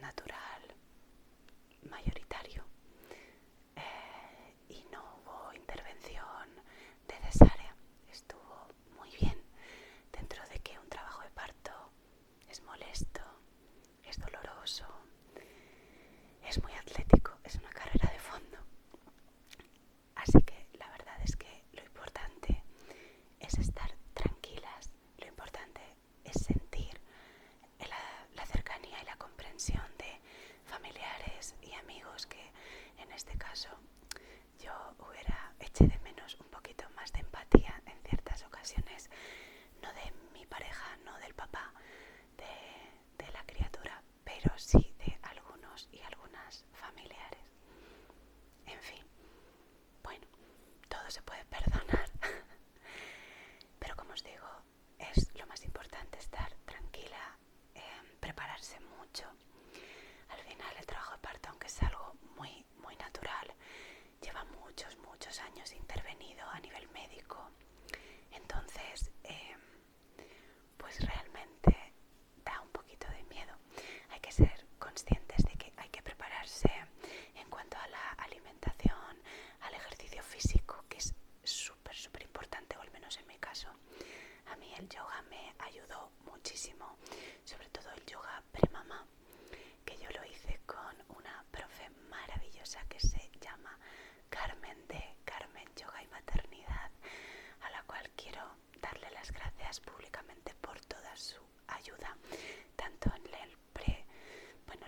natural mayoritario, y no hubo intervención de cesárea. Estuvo muy bien, dentro de que un trabajo de parto es molesto, es doloroso, es muy atlético, es una carrera de fondo. Así que la verdad es que lo importante es estar tranquilas, lo importante es sentir la cercanía y la comprensión de familiares y amigos, que en este caso yo eché de menos un poquito más de empatía en ciertas ocasiones, no de mi pareja, no del papá de la criatura, pero sí de algunos y algunas familiares. En fin, bueno, todo se puede perdonar. Pero como os digo, es lo más importante estar tranquila, prepararse mucho. Al final el trabajo de parto, aunque es algo muy, muy natural, lleva muchos años intervenido a nivel médico. Entonces, pues realmente da un poquito de miedo. Hay que ser conscientes de que hay que prepararse en cuanto a la alimentación, al ejercicio físico, que es súper importante, o al menos en mi caso. A mí el yoga me ayudó muchísimo, sobre todo el yoga premamá, que yo lo hice con una profe maravillosa que se llama Carmen, de Carmen Yoga y Maternidad, a la cual quiero darle las gracias públicamente por toda su ayuda, tanto en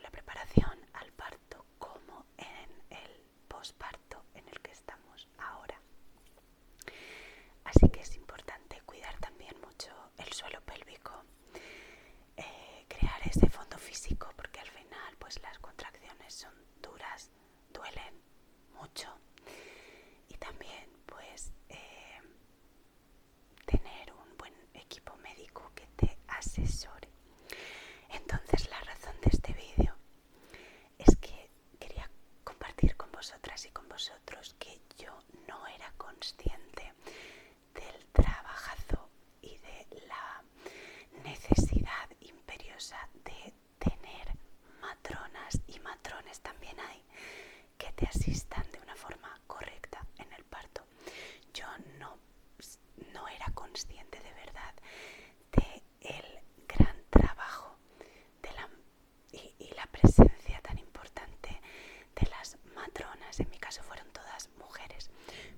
la preparación al parto como en el posparto en el que estamos ahora. Así que es importante cuidar también mucho el suelo pélvico, crear ese fondo físico, porque al final pues las contracciones son duras, duelen mucho, y también pues tener un buen equipo médico que te asesore. Entonces la razón de este vídeo es que quería compartir con vosotras y con vosotros que yo no era consciente del trabajazo y de la necesidad imperiosa de tener matronas y matrones también hay, que te asistan de una forma correcta en el parto. Yo no era consciente de verdad de el gran trabajo y la presencia tan importante de las matronas. En mi caso fueron todas mujeres.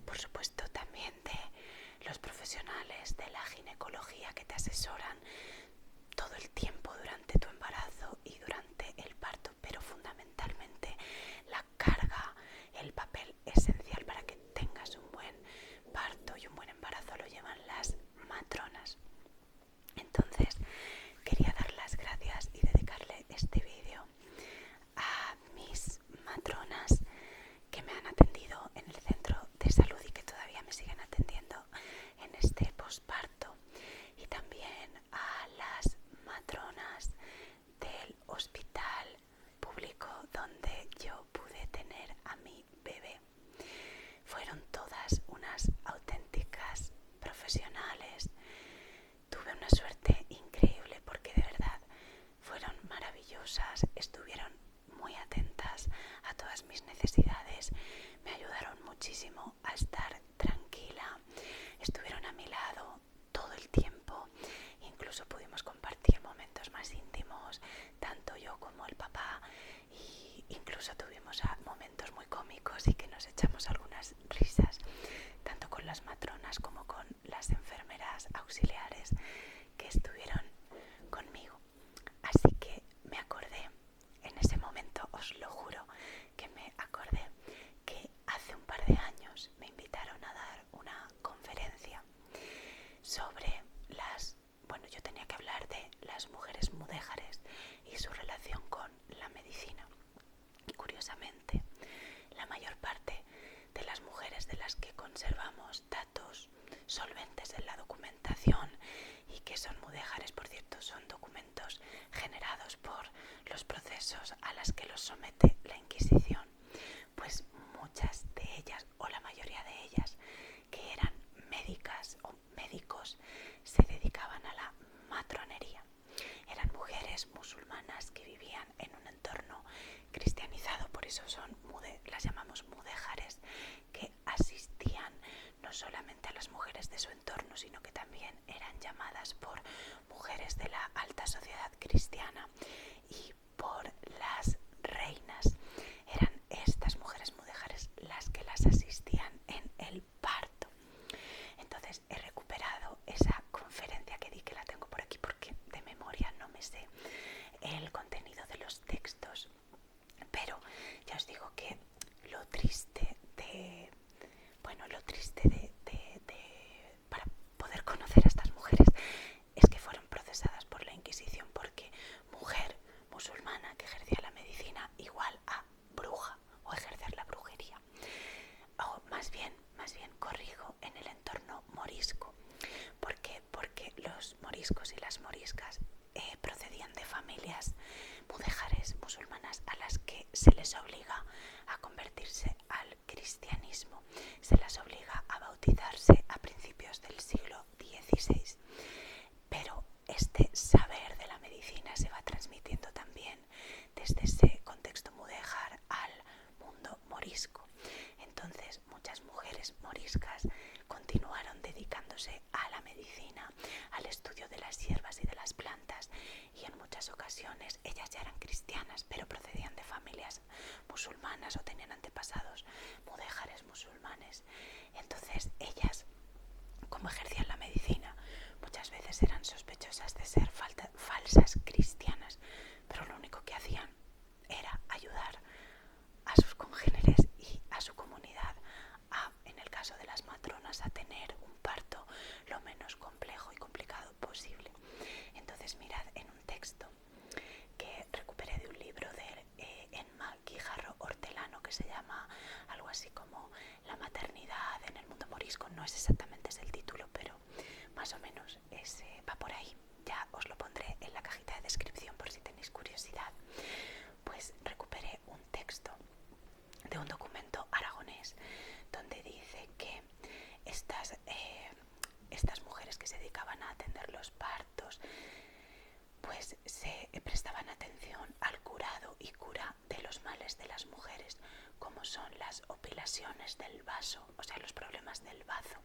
Por supuesto también de los profesionales de la ginecología que te asesoran todo el tiempo durante tu embarazo y durante el parto, pero fundamentalmente la carga, el papel esencial para que tengas un buen parto y un buen embarazo lo llevan las matronas. Entonces quería dar las gracias y dedicarle este vídeo a mis matronas que me han atendido en el centro de salud y que todavía me siguen atendiendo en este posparto, y también a las matronas del hospital público donde yo pude tener a mi bebé. Fueron todas unas auténticas profesionales. Tuve una suerte increíble porque de verdad fueron maravillosas, estuvieron muy atentas a todas mis necesidades, me ayudaron muchísimo a estar tranquila, estuvieron a mi lado todo el tiempo, incluso pudimos compartir momentos más íntimos, tanto yo como el papá, y incluso tuvimos momentos muy cómicos y que nos echamos algunas risas, tanto con las matronas como con las enfermeras auxiliares que estuvieron conmigo. Así que me acordé, en ese momento os lo juro que me acordé, que hace un par de años me invitaron a dar una conferencia sobre yo tenía que hablar de las mujeres mudéjares y su relación con la medicina. Y curiosamente, la mayor parte de las mujeres de las que conservamos datos solventes en la documentación y que son mudéjares, por cierto, son documentos generados por los procesos a las que los somete la Inquisición, pues muchas de ellas, o la mayoría de ellas, que eran médicas o médicos, se dedicaban a la matronería. Eran mujeres musulmanas que vivían en un entorno eso las llamamos mudéjares, que asistían no solamente a las mujeres de su entorno, sino que también eran llamadas por mujeres de la alta sociedad cristiana y por las reinas. Eran estas mujeres mudéjares las que las asistían en el parto. Entonces he recuperado esa conferencia que di, que la tengo por aquí porque de memoria no me sé el contenido de los textos, pero ya os digo que lo triste para poder conocer a estas mujeres es que fueron procesadas por la Inquisición, porque mujer musulmana que ejercía la medicina igual a bruja o ejercer la brujería, o más bien corrijo, en el entorno morisco. ¿Por qué? Porque los moriscos y las moriscas procedían de familias mudéjares musulmanas a las que se les obliga a convertirse al cristianismo, se las obliga a bautizarse a principios del siglo XVI. Pero este saber de la medicina se va transmitiendo también desde ese contexto mudéjar al mundo morisco. Entonces muchas mujeres moriscas continuaron dedicándose a la medicina, al estudio de las hierbas y de las plantas, y en muchas ocasiones ellas ya eran cristianas, pero procedían de familias musulmanas o tenían antepasados mudéjares musulmanes. Entonces ellas, como ejercían la medicina, muchas veces eran sospechosas de ser falsas cristianas, pero lo único que hacían era ayudar a sus congéneres y a su comunidad en el caso de las matronas, a tener un parto lo menos complejo y complicado posible. Entonces mirad en un texto que recuperé de un libro de Emma Guijarro Hortelano, que se llama algo así como La maternidad en el mundo morisco. No es exactamente ese el título, pero más o menos va por ahí. Ya os lo pondré en la cajita de descripción por si tenéis curiosidad. Pues recuperé un texto de un documento aragonés donde dice que estas mujeres que se dedicaban a atender los partos pues se prestaban atención al curado y cura de los males de las mujeres, como son las opilaciones del vaso, o sea, los problemas del bazo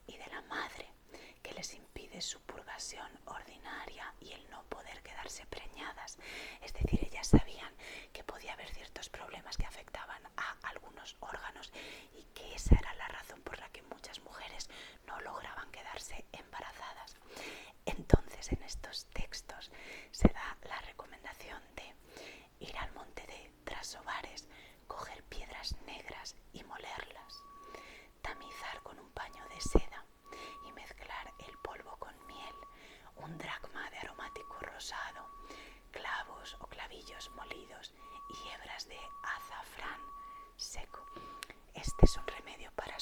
y de la madre, que les impide su purgación ordinaria y el no poder quedarse preñadas. Es decir, ellas sabían que podía haber ciertos problemas que afectaban a algunos órganos y que esa era la razón por la que muchas mujeres no lograban quedarse embarazadas. Entonces, en estos textos se da la recomendación de ir al monte de Trasobares, coger piedras negras y molerlas, tamizar con un paño de seda y mezclar el polvo con miel, un dracma de aromático rosado, clavos o clavillos molidos y hebras de azafrán seco. Este es un remedio para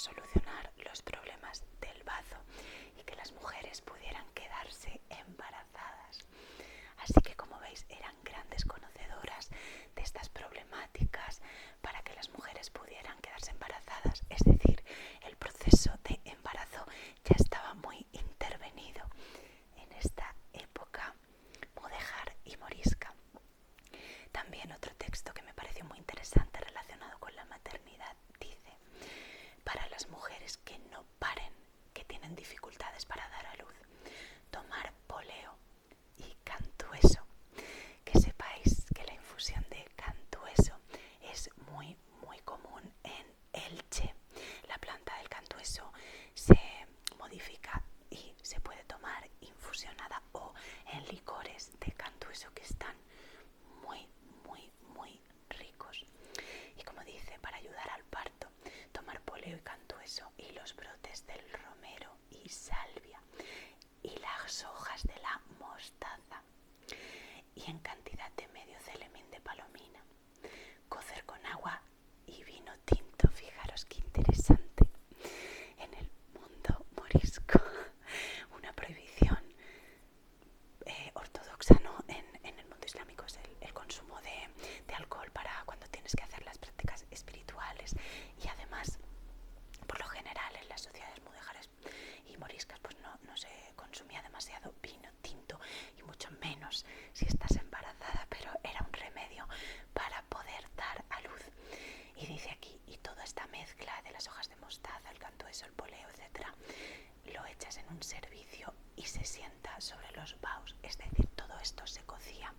cocía sobre los baos, es decir, todo esto se cocía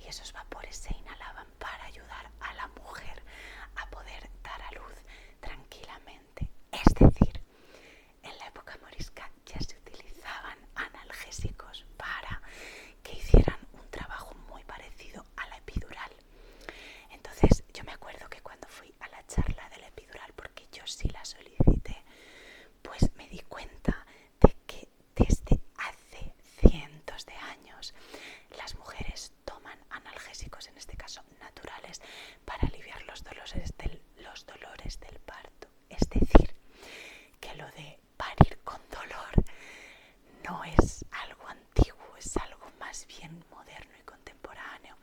y esos vapores se inhalaban para ayudar a la mujer a poder dar a luz tranquilamente. Es decir, en la época morisca ya se utilizaban analgésicos para que hicieran un trabajo muy parecido a la epidural. Entonces yo me acuerdo que cuando fui a la charla de la epidural, porque yo sí la solicité, pues me di cuenta de que desde hace cientos de años las mujeres toman analgésicos, en este caso naturales, para aliviar los dolores del parto. Es decir, que lo de parir con dolor no es algo antiguo, es algo más bien moderno y contemporáneo.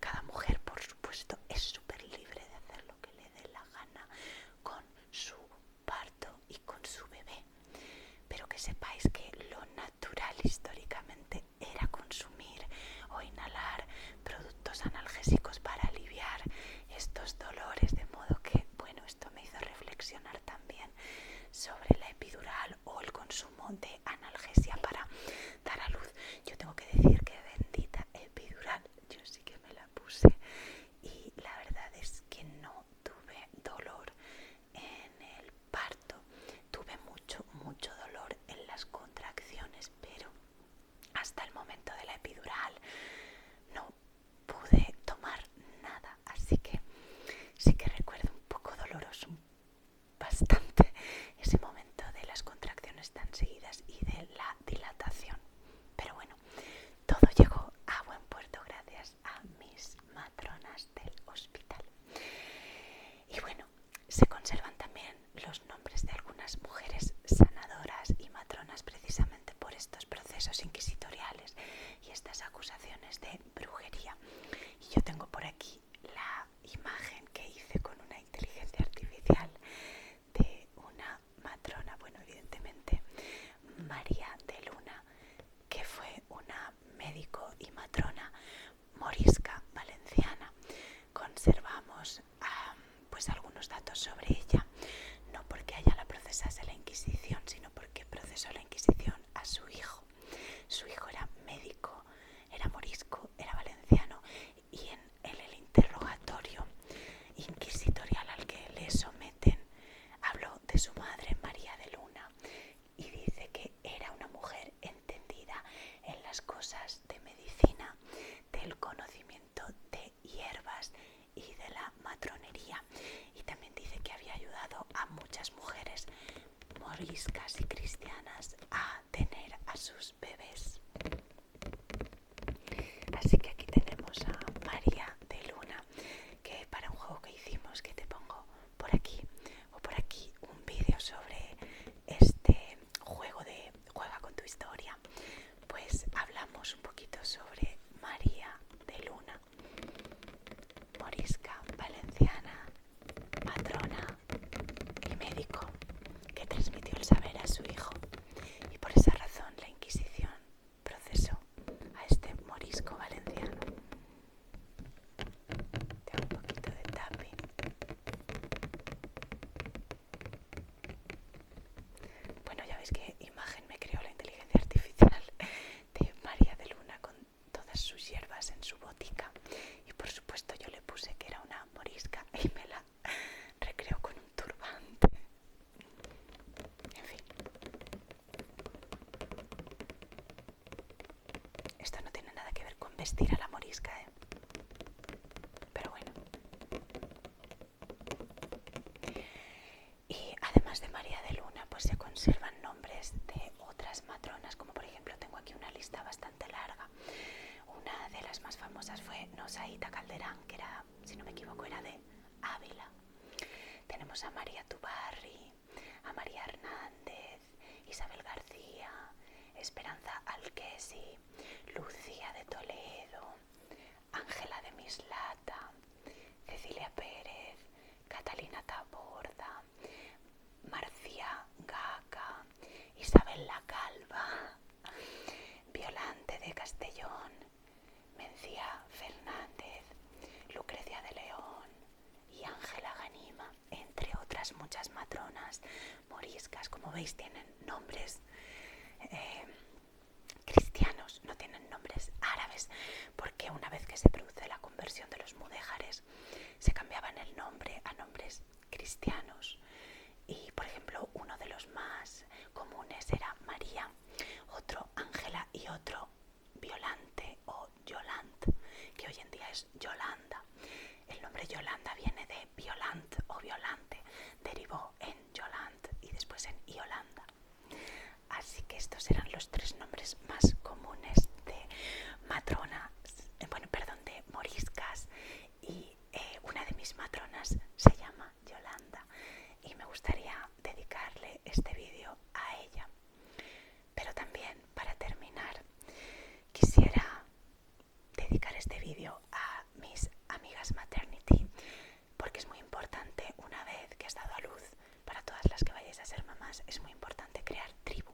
Cada mujer, por supuesto, es súper libre de hacer lo que le dé la gana con su parto y con su bebé. Pero que sepáis que lo natural históricamente era consumir o inhalar productos analgésicos para aliviar estos dolores, de modo que, bueno, esto me hizo reflexionar también sobre la epidural o el consumo de analgesia para dar a luz. Yo tengo que decir que bendita epidural, yo sí que me la puse y la verdad es que no tuve dolor en el parto. Tuve mucho dolor en las contracciones, pero hasta el momento de la epidural no pude tomar nada, así que sí que recuerdo un poco doloroso, bastante, ese momento de las contracciones tan seguidas y de la dilatación. Pero bueno, todo llegó a buen puerto gracias a mis matronas del hospital. Y bueno, se conservan también los nombres de algunas mujeres sanadoras y matronas precisamente por estos procesos inquisitoriales y estas acusaciones de brujería. Y yo tengo por aquí la imagen que hice con una inteligencia artificial de una matrona, bueno, evidentemente María de Luna, que fue una médico y matrona morisca valenciana. Conservamos pues algunos datos sobre ella, no porque a ella la procesase la Inquisición, sino porque procesó la Inquisición a su hijo. Su hijo era médico, era morisco, era valenciano, y en el interrogatorio inquisitorial al que le someten habló de su madre María de Luna y dice que era una mujer entendida en las cosas de medicina, del conocimiento de hierbas y de la matronería, y también dice que había ayudado a muchas mujeres moriscas y cristianas a tener a sus bebés. Así que aquí tenemos a María de Luna, que para un juego que hicimos, que te pongo por aquí o por aquí un vídeo sobre este juego de Juega con tu historia, pues hablamos un poquito sobre María de Luna, morisca valenciana, matrona y médico, que transmitió el saber a su hijo, y por esa razón la Inquisición procesó a este morisco valenciano. Tengo un poquito de tapping. Bueno, ya veis qué imagen me creó la inteligencia artificial de María de Luna con todas sus hierbas en su botica, y por supuesto yo le puse que era una morisca y me la recreó con un turbante. En fin, esto no tiene nada que ver con vestir a la morisca, pero bueno. Y además de María de Luna, pues se conservan nombres de otras matronas, como por ejemplo tengo aquí una lista bastante larga. Una de las más famosas fue Nosaita Calderán, que era, si no me equivoco, era de Ávila. Tenemos a María Tubarri, a María Hernández, Isabel García, Esperanza Alquesi, Lucía de Toledo, Ángela de Mislata, Cecilia Pérez, Catalina Taborda, Marcia Gaca, Isabel la Calva, Violante de Castellón, Mencía Fernández, Lucrecia de León y Ángela Ganima, entre otras muchas matronas moriscas. Como veis, tienen nombres cristianos. otro Violante o Yolant, que hoy en día es Yolanda. El nombre Yolanda viene de Violant o Violante, derivó en Yolant y después en Yolanda. Así que estos eran los 3 nombres más comunes de matronas, de moriscas, y una de mis matronas se llama Yolanda y me gustaría dedicarle este vídeo a ella. Pero también, para terminar, quisiera dedicar este vídeo a mis amigas maternity, porque es muy importante, una vez que has dado a luz, para todas las que vayáis a ser mamás, es muy importante crear tribu,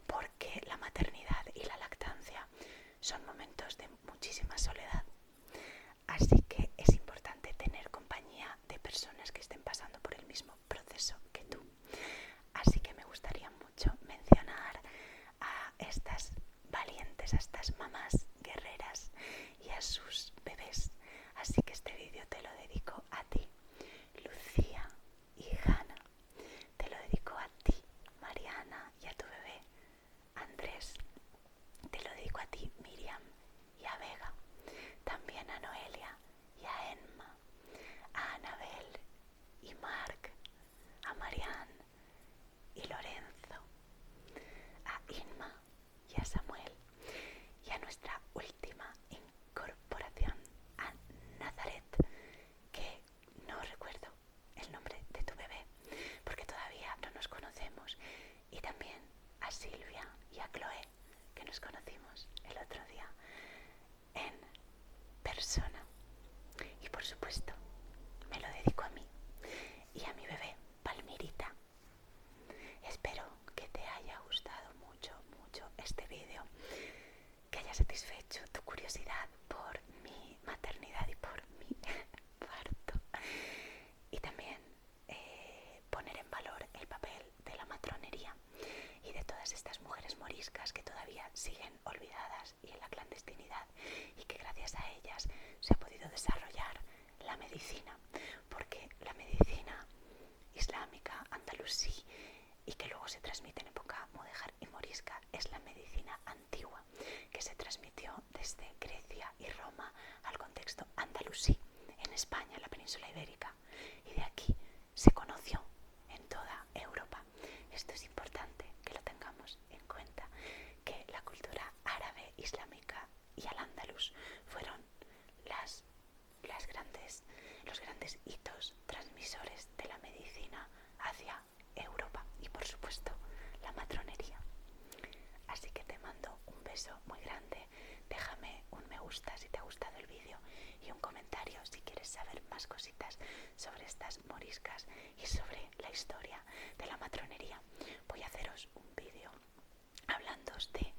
porque la maternidad y la lactancia son momentos de muchísima soledad. Así que es importante tener compañía de personas que estén pasando por el mismo proceso que tú. Así que me gustaría mucho mencionar a estas valientes, a estas mamás guerreras y a sus bebés. Así que este vídeo te lo dedico a ti, Lucía y Hanna. Te lo dedico a ti, Mariana, y a tu bebé, Andrés. Te lo dedico a ti, Miriam, y a Vega. También a Noelia y a Emma, a Anabel y Marc, a Marianne y Lorenzo, a Inma y a Samuel, y a nuestra última incorporación, a Nazaret, que no recuerdo el nombre de tu bebé porque todavía no nos conocemos, y también a Silvia y a Chloe, que nos conocimos el otro día en persona. Y por supuesto me lo dedico a mí y a mi bebé Palmirita. Espero que te haya gustado mucho este vídeo, que haya satisfecho tu curiosidad por mi maternidad y por mi parto, y también poner en valor el papel de la matronería y de todas estas mujeres moriscas que todavía siguen olvidadas y en la clandestinidad, y que gracias a ellas se ha podido desarrollar la medicina, porque la medicina islámica, andalusí, y que luego se transmite en época mudéjar y morisca, es la medicina antigua que se transmitió desde Grecia y Roma al contexto andalusí en España, en la península ibérica, y de aquí se conoció en toda Europa. Esto es importante que lo tengamos en cuenta, que la cultura árabe, islámica y al andaluz fueron los grandes hitos transmisores de la medicina hacia Europa, y por supuesto la matronería. Así que te mando un beso muy grande, déjame un me gusta si te ha gustado el vídeo y un comentario si quieres saber más cositas sobre estas moriscas y sobre la historia de la matronería. Voy a haceros un vídeo hablándoos de